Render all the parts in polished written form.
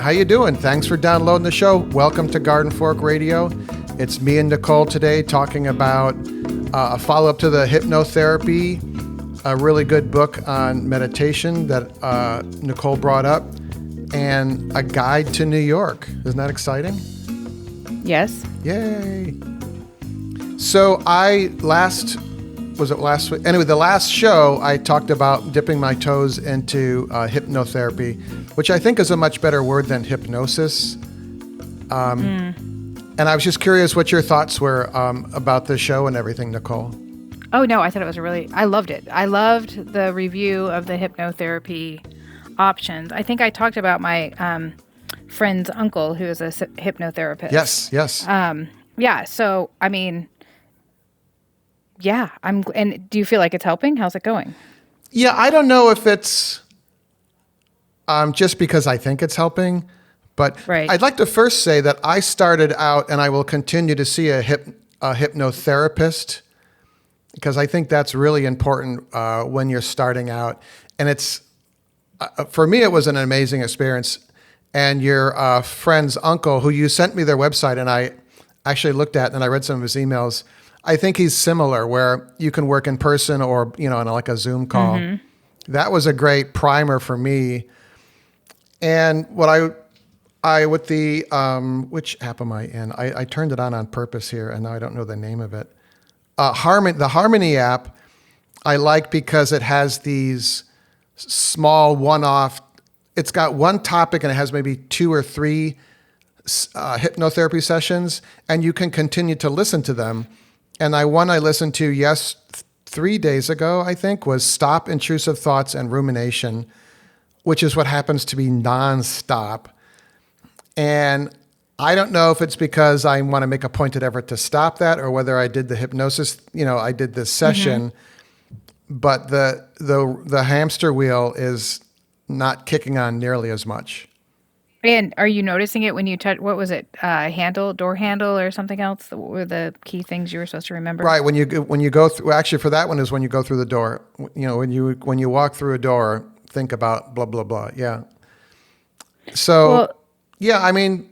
How you doing? Thanks for downloading the show. Welcome to Garden Fork Radio. It's me and Nicole today talking about a follow-up to the hypnotherapy, a really good book on meditation that Nicole brought up, and a guide to New York. Isn't that exciting? Yes. Yay. So was it last week? Anyway, the last show I talked about dipping my toes into hypnotherapy, which I think is a much better word than hypnosis. And I was just curious what your thoughts were about the show and everything, Nicole. Oh, no, I thought it was I loved it. I loved the review of the hypnotherapy options. I think I talked about my friend's uncle who is a hypnotherapist. Yes. Yeah, so, I mean, yeah. And do you feel like it's helping? How's it going? Yeah, I don't know if it's just because I think it's helping, but right. I'd like to first say that I started out, and I will continue to see a hypnotherapist, because I think that's really important when you're starting out. And it's, for me, it was an amazing experience. And your friend's uncle, who you sent me their website, and I actually looked at, and I read some of his emails. I think he's similar, where you can work in person or, on like a Zoom call. Mm-hmm. That was a great primer for me. And what I with the, which app am I in? I turned it on purpose here, and now I don't know the name of it. The Harmony app, I like because it has these small one-off, it's got one topic and it has maybe 2 or 3 hypnotherapy sessions, and you can continue to listen to them. And I listened to 3 days ago, I think, was Stop Intrusive Thoughts and Rumination, which is what happens to be nonstop. And I don't know if it's because I want to make a pointed effort to stop that, or whether I did the hypnosis, I did this session, but the hamster wheel is not kicking on nearly as much. And are you noticing it when you touch, what was it, door handle or something else? What were the key things you were supposed to remember? Right, when you go through, actually for that one is when you go through the door. When you walk through a door, think about blah, blah, blah, yeah. So, yeah, I mean,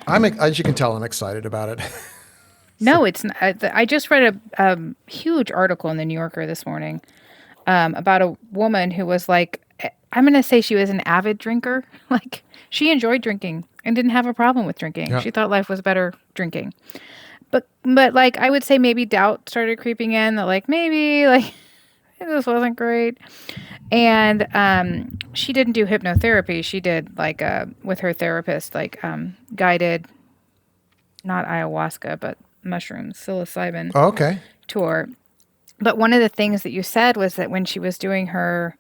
as you can tell, I'm excited about it. No, it's not. I just read a huge article in the New Yorker this morning about a woman who was like, I'm going to say she was an avid drinker. Like, she enjoyed drinking and didn't have a problem with drinking. Yeah. She thought life was better drinking. But like, I would say maybe doubt started creeping in that like, maybe like this wasn't great. And she didn't do hypnotherapy. She did like with her therapist, like guided, not ayahuasca, but mushrooms, psilocybin tour. But one of the things that you said was that when she was doing her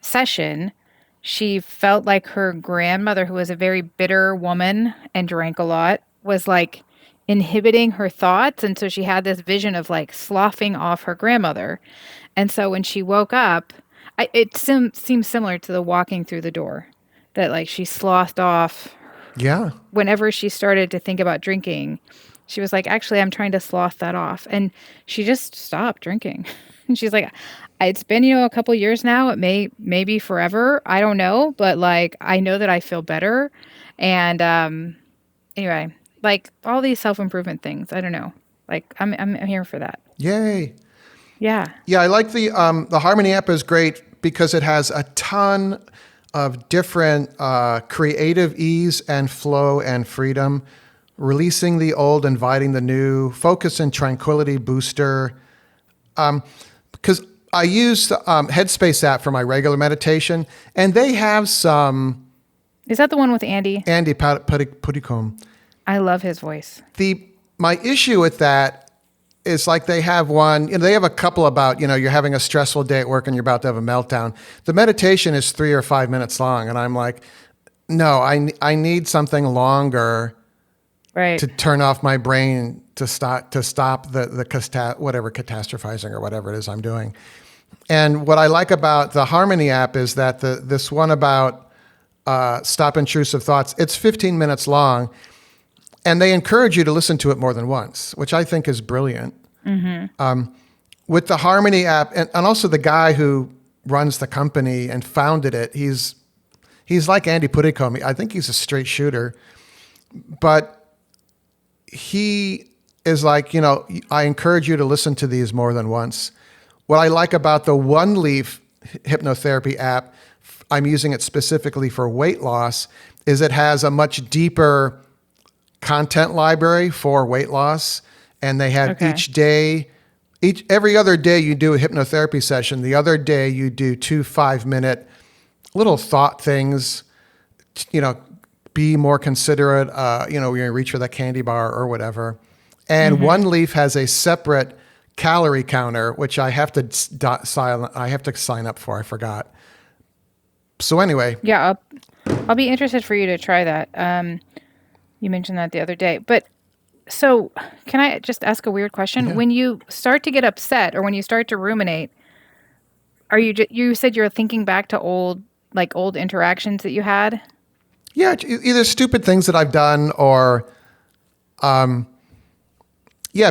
session, she felt like her grandmother, who was a very bitter woman and drank a lot, was like inhibiting her thoughts. And so she had this vision of like sloughing off her grandmother. And so when she woke up, it seems similar to the walking through the door, that like she sloughed off. Yeah. Whenever she started to think about drinking, she was like, actually, I'm trying to slough that off. And she just stopped drinking. And she's like, it's been, a couple years now. It may be forever. I don't know. But like, I know that I feel better. And anyway, like all these self-improvement things, I don't know. Like I'm here for that. Yay. Yeah. Yeah. I like the Harmony app is great because it has a ton of different creative ease and flow and freedom, releasing the old, inviting the new, focus and tranquility booster. Because I use the Headspace app for my regular meditation, and they have some. Is that the one with Andy? Andy Puddicombe. I love his voice. My issue with that is like they have one, they have a couple about, you're having a stressful day at work and you're about to have a meltdown. The meditation is 3 or 5 minutes long, and I'm like, no, I need something longer, right, to turn off my brain to stop the whatever catastrophizing or whatever it is I'm doing. And what I like about the Harmony app is that this one about stop intrusive thoughts, it's 15 minutes long, and they encourage you to listen to it more than once, which I think is brilliant. Mm-hmm. With the Harmony app, and also the guy who runs the company and founded it, he's He's like Andy Puddicombe. I think he's a straight shooter, but he is like, I encourage you to listen to these more than once. What I like about the One Leaf hypnotherapy app, I'm using it specifically for weight loss, is it has a much deeper content library for weight loss. And they have every other day you do a hypnotherapy session. The other day you do 2 5-minute little thought things, be more considerate, when you reach for that candy bar or whatever. And One Leaf has a separate calorie counter, which I have to sign up for. I forgot. So anyway. Yeah, I'll be interested for you to try that. You mentioned that the other day. But so can I just ask a weird question? Yeah. When you start to get upset or when you start to ruminate, you said you're thinking back to old interactions that you had? Yeah, either stupid things that I've done or,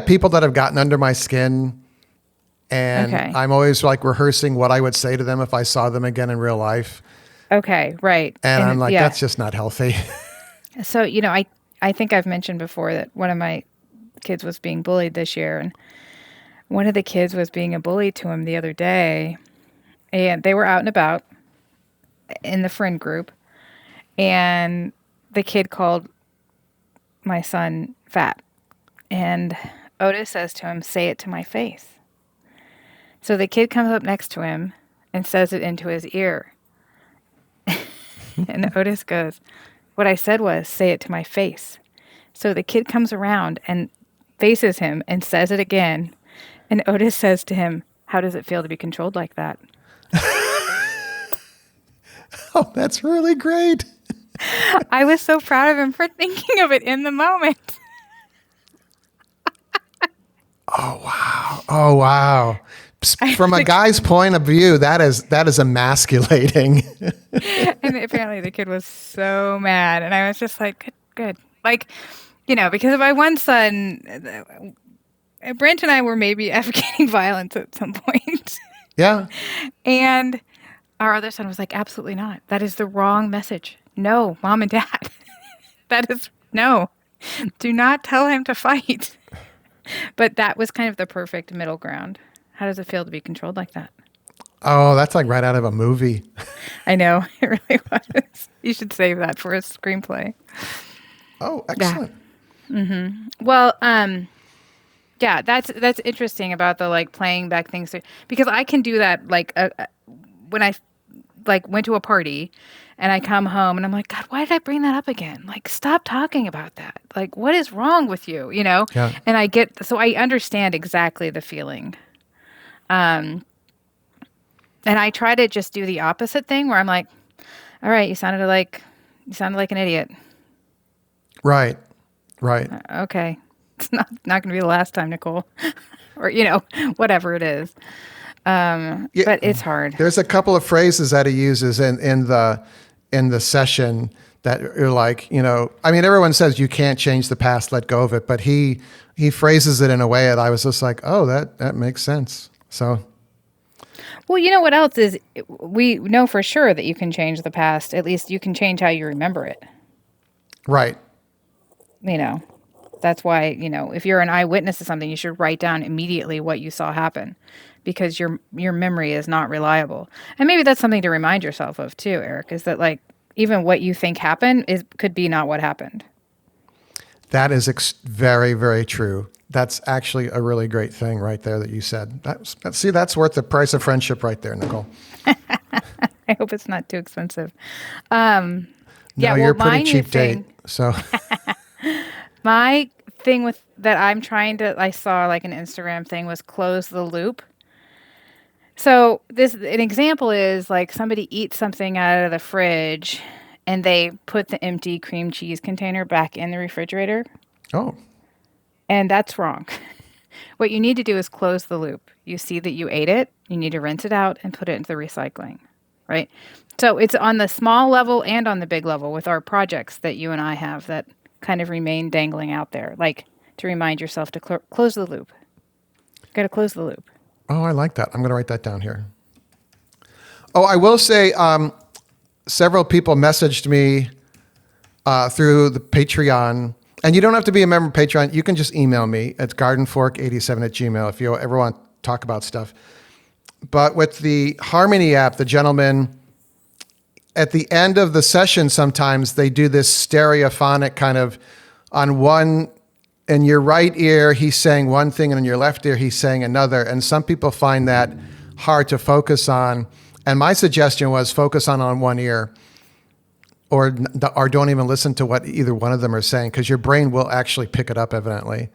people that have gotten under my skin. And I'm always like rehearsing what I would say to them if I saw them again in real life. Okay, right. And I'm like, that's just not healthy. So, I think I've mentioned before that one of my kids was being bullied this year. And one of the kids was being a bully to him the other day. And they were out and about in the friend group. And the kid called my son fat. And Otis says to him, "Say it to my face." So the kid comes up next to him and says it into his ear. And Otis goes, "What I said was, say it to my face." So the kid comes around and faces him and says it again. And Otis says to him, "How does it feel to be controlled like that?" Oh, that's really great. I was so proud of him for thinking of it in the moment. Oh, wow. From a guy's point of view, that is emasculating. And apparently the kid was so mad. And I was just like, good. Like, because of my one son, Brent and I were maybe advocating violence at some point. Yeah. And our other son was like, absolutely not. That is the wrong message. No, Mom and Dad. No. Do not tell him to fight. But that was kind of the perfect middle ground. How does it feel to be controlled like that? Oh, that's like right out of a movie. I know. It really was. You should save that for a screenplay. Oh, excellent. Yeah. Mm-hmm. Well, yeah, that's interesting about the playing back things because I can do that when I went to a party and I come home and I'm like, God, why did I bring that up again? Stop talking about that. What is wrong with you? Yeah. And I understand exactly the feeling. And I try to just do the opposite thing where I'm like, all right, you sounded like an idiot. Right. Okay. It's not going to be the last time, Nicole, or, whatever it is. But it's hard. There's a couple of phrases that he uses in the session that are like, everyone says you can't change the past, let go of it. But he phrases it in a way that I was just like, oh, that makes sense. So. Well, you know what else is, we know for sure that you can change the past. At least you can change how you remember it. Right. That's why, if you're an eyewitness to something, you should write down immediately what you saw happen because your memory is not reliable. And maybe that's something to remind yourself of too, Eric, is that even what you think happened could be not what happened. That is very, very true. That's actually a really great thing right there that you said. That's worth the price of friendship right there, Nicole. I hope it's not too expensive. No, you're a pretty cheap date. So my thing that I saw an Instagram thing was close the loop. So an example is somebody eats something out of the fridge and they put the empty cream cheese container back in the refrigerator. Oh. And that's wrong. What you need to do is close the loop. You see that you ate it, you need to rinse it out and put it into the recycling, right? So it's on the small level and on the big level with our projects that you and I have that kind of remain dangling out there, to remind yourself to close the loop. Got to close the loop. Oh, I like that. I'm going to write that down here. Oh, I will say, several people messaged me through the Patreon. And you don't have to be a member of Patreon. You can just email me at gardenfork87@gmail if you ever want to talk about stuff. But with the Harmony app, the gentleman, at the end of the session, sometimes they do this stereophonic kind of on one, in your right ear, he's saying one thing, and in your left ear, he's saying another. And some people find that hard to focus on. And my suggestion was focus on one ear, or don't even listen to what either one of them are saying, because your brain will actually pick it up, evidently.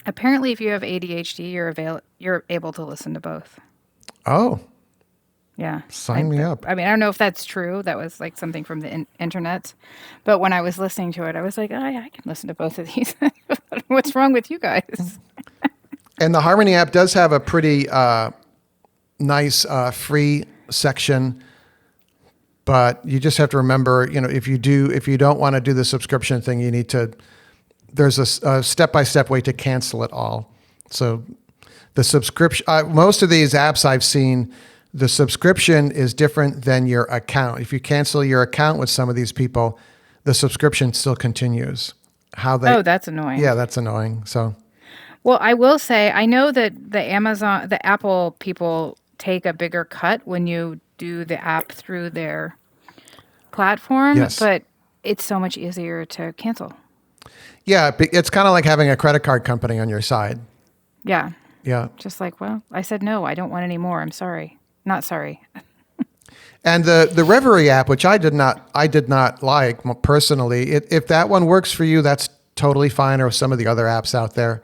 Apparently, if you have ADHD, you're able to listen to both. Oh. Yeah. Sign me up. I mean, I don't know if that's true. That was like something from the internet. But when I was listening to it, I was like, oh, yeah, I can listen to both of these. What's wrong with you guys? And the Harmony app does have a pretty nice free section. But you just have to remember, if you don't want to do the subscription thing, there's a step-by-step way to cancel it all. So the subscription, most of these apps I've seen, the subscription is different than your account. If you cancel your account with some of these people, the subscription still continues. Oh, that's annoying. Yeah, that's annoying. So, well, I will say, I know that the Apple people take a bigger cut when you do the app through their platform, yes. But it's so much easier to cancel. Yeah, it's kind of like having a credit card company on your side. Yeah. Yeah. Just like, well, I said no, I don't want any more. I'm sorry. Not sorry. And the Reverie app, which I did not like personally. If that one works for you, that's totally fine. Or some of the other apps out there.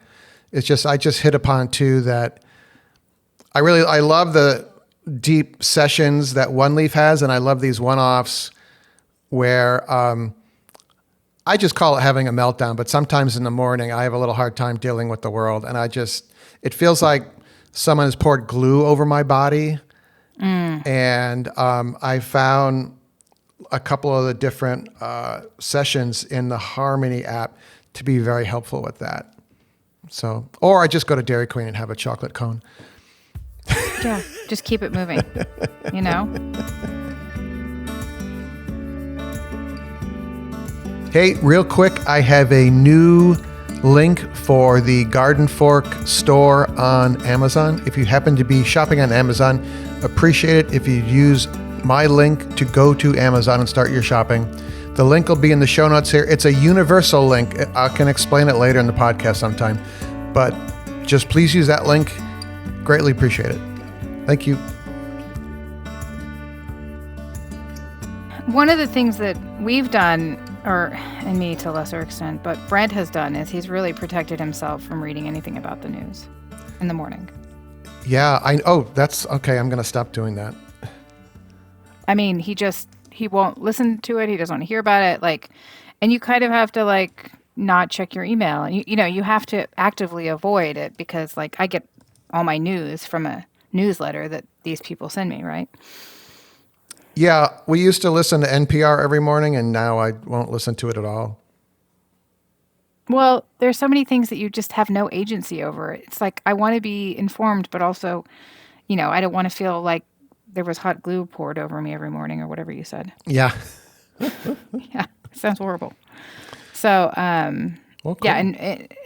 It's just I just hit upon two that I love the deep sessions that One Leaf has, and I love these one-offs where I just call it having a meltdown. But sometimes in the morning, I have a little hard time dealing with the world, and it feels like someone has poured glue over my body. And I found a couple of the different sessions in the Harmony app to be very helpful with that. So, or I just go to Dairy Queen and have a chocolate cone. Yeah, just keep it moving, Hey, real quick, I have a new link for the Garden Fork store on Amazon. If you happen to be shopping on Amazon, appreciate it if you use my link to go to Amazon and start your shopping. The link will be in the show notes here. It's a universal link. I can explain it later in the podcast sometime, but just please use that link. Greatly appreciate it. Thank you. One of the things that we've done, and me to a lesser extent, but Brent has done, is he's really protected himself from reading anything about the news in the morning. Yeah, that's okay. I'm going to stop doing that. I mean, he won't listen to it. He doesn't want to hear about it. And you kind of have to not check your email. And you have to actively avoid it because I get all my news from a newsletter that these people send me, right? Yeah, we used to listen to NPR every morning, and now I won't listen to it at all. Well, there's so many things that you just have no agency over. It's I want to be informed, but also, I don't want to feel like there was hot glue poured over me every morning or whatever you said. Yeah. Yeah, it sounds horrible. So, Cool. Yeah,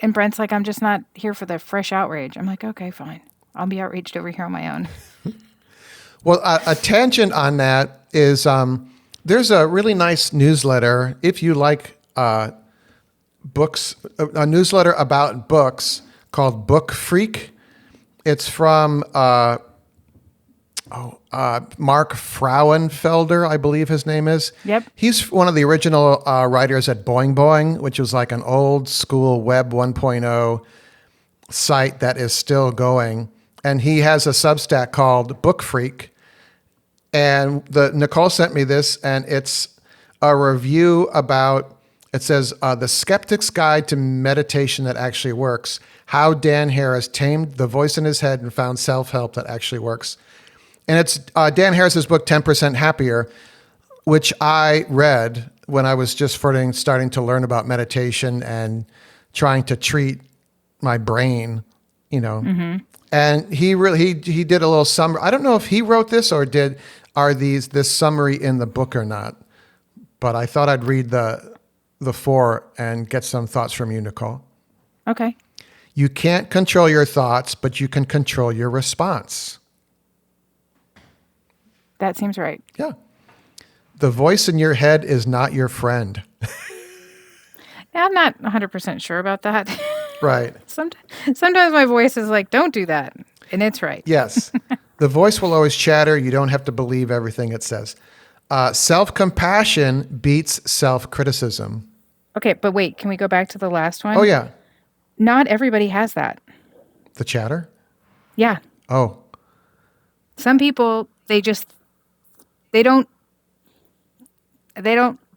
and Brent's I'm just not here for the fresh outrage. I'm okay, fine. I'll be outraged over here on my own. Well, a tangent on that is there's a really nice newsletter, if you like books, a newsletter about books called Book Freak. It's from Mark Frauenfelder, I believe his name is. Yep. He's one of the original writers at Boing Boing, which was an old school Web 1.0 site that is still going. And he has a Substack called Book Freak. And Nicole sent me this, and it's a review about, it says, The Skeptic's Guide to Meditation That Actually Works, How Dan Harris Tamed the Voice in His Head and Found Self-Help That Actually Works. And it's Dan Harris's book, 10% Happier, which I read when I was just starting to learn about meditation and trying to treat my brain, Mm-hmm. And he did a little summary. I don't know if he wrote this or did are this summary in the book or not, but I thought I'd read the 4 and get some thoughts from you, Nicole. Okay. You can't control your thoughts, but you can control your response. That seems right. Yeah. The voice in your head is not your friend. Yeah, I'm not 100% sure about that. Right. Sometimes my voice is like, don't do that. And it's right. Yes. The voice will always chatter. You don't have to believe everything it says. Self-compassion beats self-criticism. Okay, but wait, can we go back to the last one? Oh, yeah. Not everybody has that. The chatter? Yeah. Oh, Some people, they don't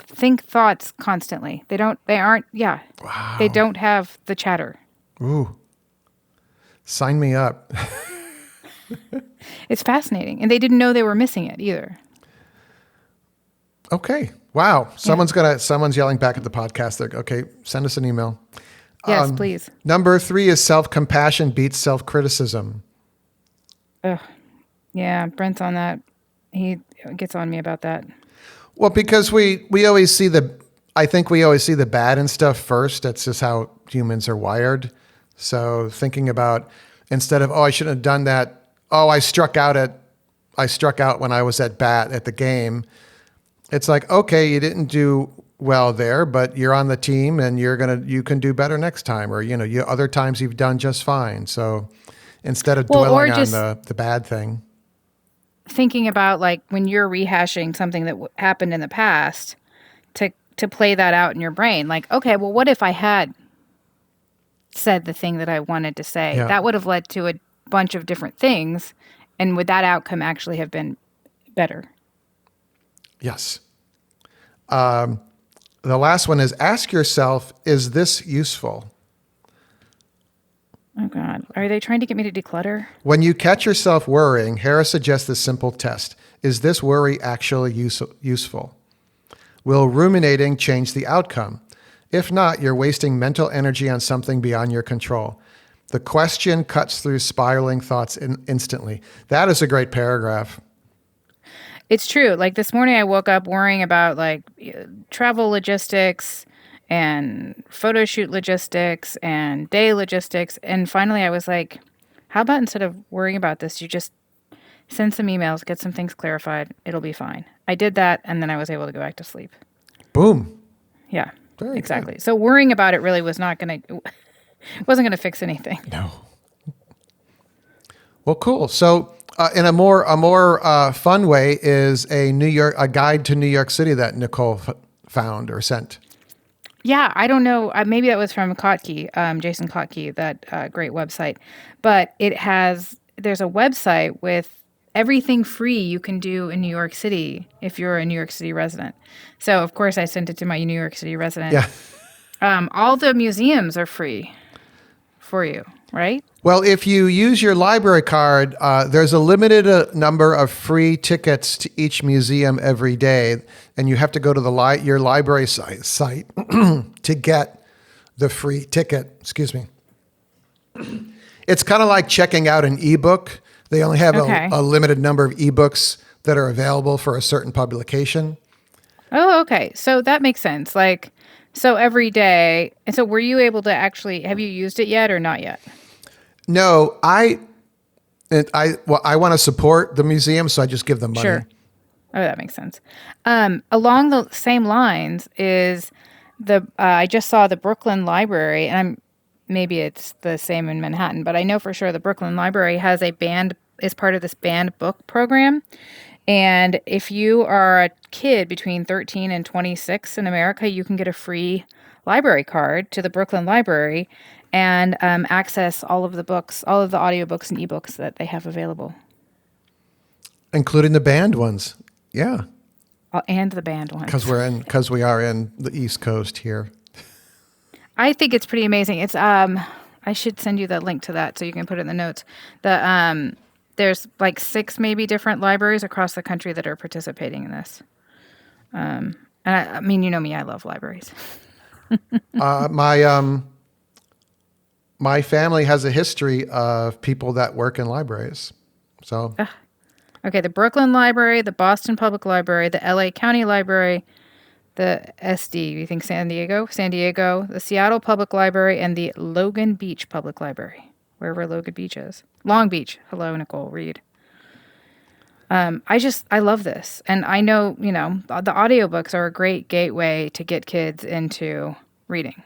think thoughts constantly. They aren't, yeah. wow. They don't have the chatter. Ooh. Sign me up. It's fascinating. And they didn't know they were missing it either. Okay. Wow. Someone's yelling back at the podcast. They're, okay, send us an email. Yes, please. Number 3 is self-compassion beats self-criticism. Ugh. Yeah, Brent's on that. He gets on me about that. Well, because we always see I think we always see the bad in stuff first. That's just how humans are wired. So thinking about, instead of, oh, I shouldn't have done that. Oh, I struck out when I was at bat at the game. It's like, okay, you didn't do well there, but you're on the team and you can do better next time. Or, other times you've done just fine. So instead of dwelling on the bad thing. Thinking about like when you're rehashing something that happened in the past, to play that out in your brain. Like, okay, well, what if I had said the thing that I wanted to say? Yeah. That would have led to a bunch of different things. And would that outcome actually have been better? Yes. The last one is, ask yourself, is this useful? Oh, God. Are they trying to get me to declutter? When you catch yourself worrying, Harris suggests this simple test. Is this worry actually useful? Will ruminating change the outcome? If not, you're wasting mental energy on something beyond your control. The question cuts through spiraling thoughts instantly. That is a great paragraph. It's true. Like this morning I woke up worrying about like travel logistics and photo shoot logistics and day logistics. And finally I was like, how about instead of worrying about this, you just send some emails, get some things clarified. It'll be fine. I did that. And then I was able to go back to sleep. Boom. Yeah, Very exactly. good. So worrying about it really wasn't going to fix anything. No. Well, cool. So in a more fun way is a guide to New York City that Nicole found or sent. Yeah, I don't know. Maybe that was from Kottke, Jason Kottke, that great website. But there's a website with everything free you can do in New York City if you're a New York City resident. So, of course, I sent it to my New York City resident. Yeah. All the museums are free for you, right? Well, if you use your library card, there's a limited number of free tickets to each museum every day, and you have to go to your library site to get the free ticket. Excuse me. It's kind of like checking out an ebook. They only have a limited number of ebooks that are available for a certain publication. Oh, okay. So that makes sense. Like, so every day. And so were you able to have you used it yet or not yet? No, I want to support the museum, so I just give them money. Sure. Oh, that makes sense. Along the same lines is I just saw the Brooklyn Library, and maybe it's the same in Manhattan, but I know for sure the Brooklyn Library has is part of this banned book program. And if you are a kid between 13 and 26 in America, you can get a free library card to the Brooklyn Library and access all of the books, all of the audiobooks and ebooks that they have available. Including the banned ones. Yeah. And the banned ones. Because we are in the East Coast here. I think it's pretty amazing. It's I should send you the link to that so you can put it in the notes. There's like 6 maybe different libraries across the country that are participating in this. And I mean, you know me, I love libraries. My family has a history of people that work in libraries. So Okay, the Brooklyn Library, the Boston Public Library, the LA County Library, the SD, you think San Diego, the Seattle Public Library, and the Logan Beach Public Library, wherever Logan Beach is. Long Beach. Hello, Nicole Reed. I love this. And I know, the audiobooks are a great gateway to get kids into reading.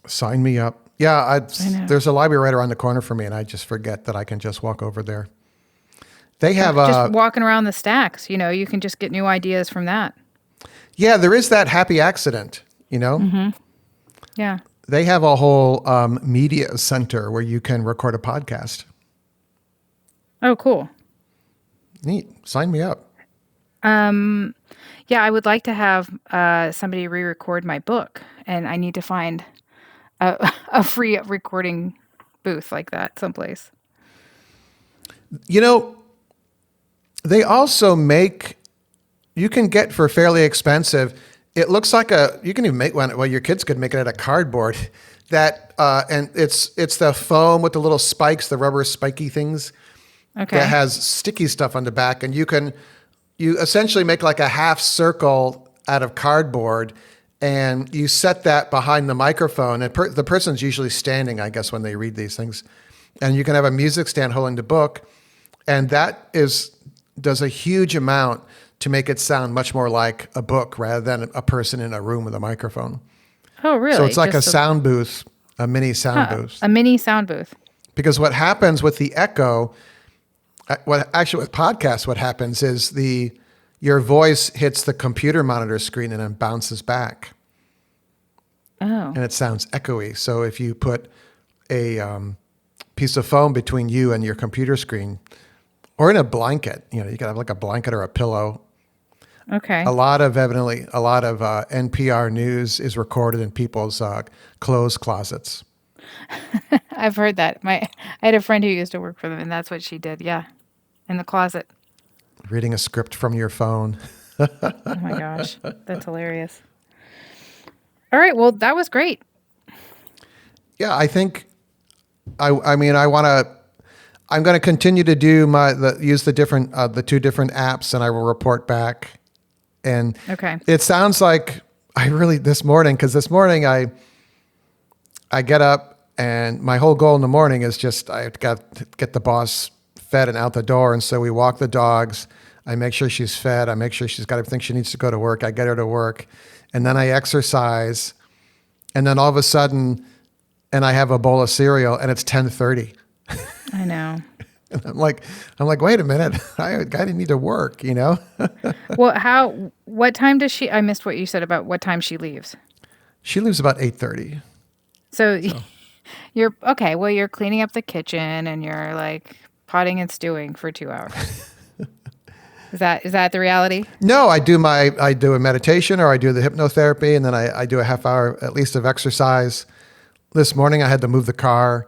Sign me up. Yeah, I know. there's a library right around the corner for me, and I just forget that I can just walk over there. They have just walking around the stacks, you can just get new ideas from that. Yeah, there is that happy accident, Mm-hmm. Yeah. They have a whole media center where you can record a podcast. Oh, cool. Neat. Sign me up. Yeah, I would like to have somebody re-record my book, and I need to find a free recording booth like that someplace. They also you can get for fairly expensive. It looks like you can even make one. Well, your kids could make it out of cardboard. And it's the foam with the little spikes, the rubber spiky things. Okay. That has sticky stuff on the back, and you essentially make like a half circle out of cardboard, and you set that behind the microphone. And the person's usually standing, I guess, when they read these things, and you can have a music stand holding the book, and that does a huge amount to make it sound much more like a book rather than a person in a room with a microphone. Oh, really? So it's like just a sound booth, a mini sound booth. A mini sound booth. Because what happens with the echo, with podcasts, what happens is your voice hits the computer monitor screen and then bounces back. Oh. And it sounds echoey. So if you put a piece of foam between you and your computer screen, or in a blanket, you can have like a blanket or a pillow. Okay. A lot of NPR news is recorded in people's clothes closets. I've heard that. I had a friend who used to work for them, and that's what she did. Yeah, in the closet. Reading a script from your phone. Oh my gosh, that's hilarious. All right, well, that was great. Yeah, I think. I'm going to continue to use the two different apps, and I will report back. And okay, it sounds like this morning I get up. And my whole goal in the morning is just I got to get the boss fed and out the door. And so we walk the dogs. I make sure she's fed. I make sure she's got everything she needs to go to work. I get her to work. And then I exercise. And then all of a sudden, I have a bowl of cereal, and it's 10:30. I know. And I'm like, wait a minute. I didn't need to work, Well, what time does I missed what you said about what time she leaves. She leaves about 8:30. So. You're okay. Well, you're cleaning up the kitchen and you're like potting and stewing for 2 hours. Is that the reality? No, I do a meditation, or I do the hypnotherapy, and then I do a half hour at least of exercise. This morning I had to move the car,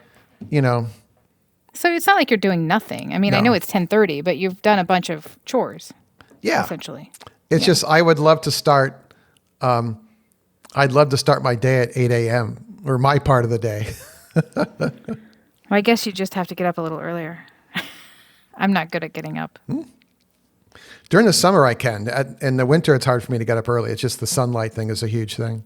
So it's not like you're doing nothing. I mean, No. I know it's 10:30, but you've done a bunch of chores. Yeah. Essentially. It's just I would love to start. I'd love to start my day at 8 a.m. or my part of the day. Well, I guess you just have to get up a little earlier. I'm not good at getting up. During the summer, I can. In the winter, it's hard for me to get up early. It's just the sunlight thing is a huge thing.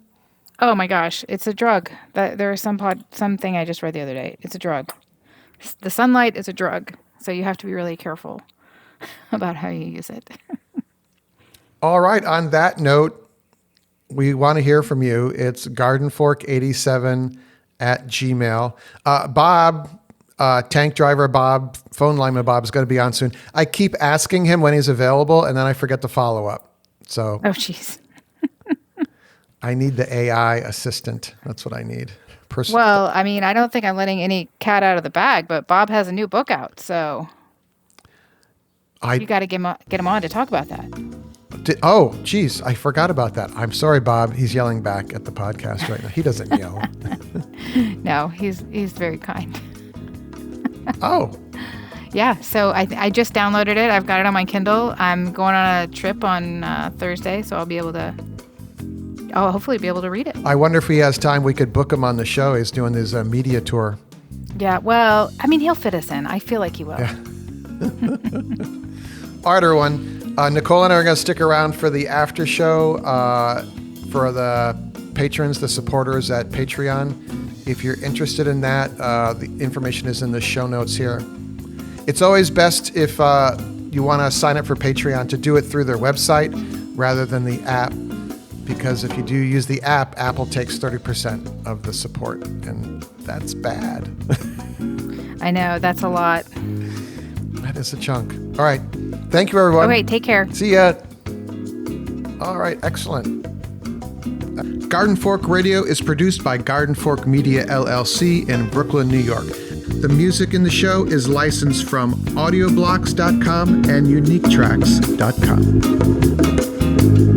Oh my gosh, it's a drug. There is something I just read the other day. It's a drug. The sunlight is a drug, so you have to be really careful about how you use it. All right. On that note, we want to hear from you. It's gardenfork87@gmail. Bob, tank driver Bob, phone lineman Bob is going to be on soon. I keep asking him when he's available, and then I forget to follow up. So, Oh, jeez. I need the AI assistant. That's what I need. Well, I mean, I don't think I'm letting any cat out of the bag, but Bob has a new book out, so you got to get him on to talk about that. Oh, geez, I forgot about that. I'm sorry, Bob. He's yelling back at the podcast right now. He doesn't yell. No, he's very kind. Oh. Yeah, so I just downloaded it. I've got it on my Kindle. I'm going on a trip on Thursday, so I'll hopefully be able to read it. I wonder if he has time, we could book him on the show. He's doing his media tour. Yeah, well, I mean, he'll fit us in. I feel like he will. Yeah. All right, everyone. Nicole and I are going to stick around for the after show for the patrons, the supporters at Patreon. If you're interested in that, the information is in the show notes here. It's always best if you want to sign up for Patreon to do it through their website rather than the app, because if you do use the app, Apple takes 30% of the support, and that's bad. I know, that's a lot. That is a chunk. All right. Thank you, everyone. Okay, take care. See ya. All right, excellent. Garden Fork Radio is produced by Garden Fork Media, LLC in Brooklyn, New York. The music in the show is licensed from audioblocks.com and uniquetracks.com.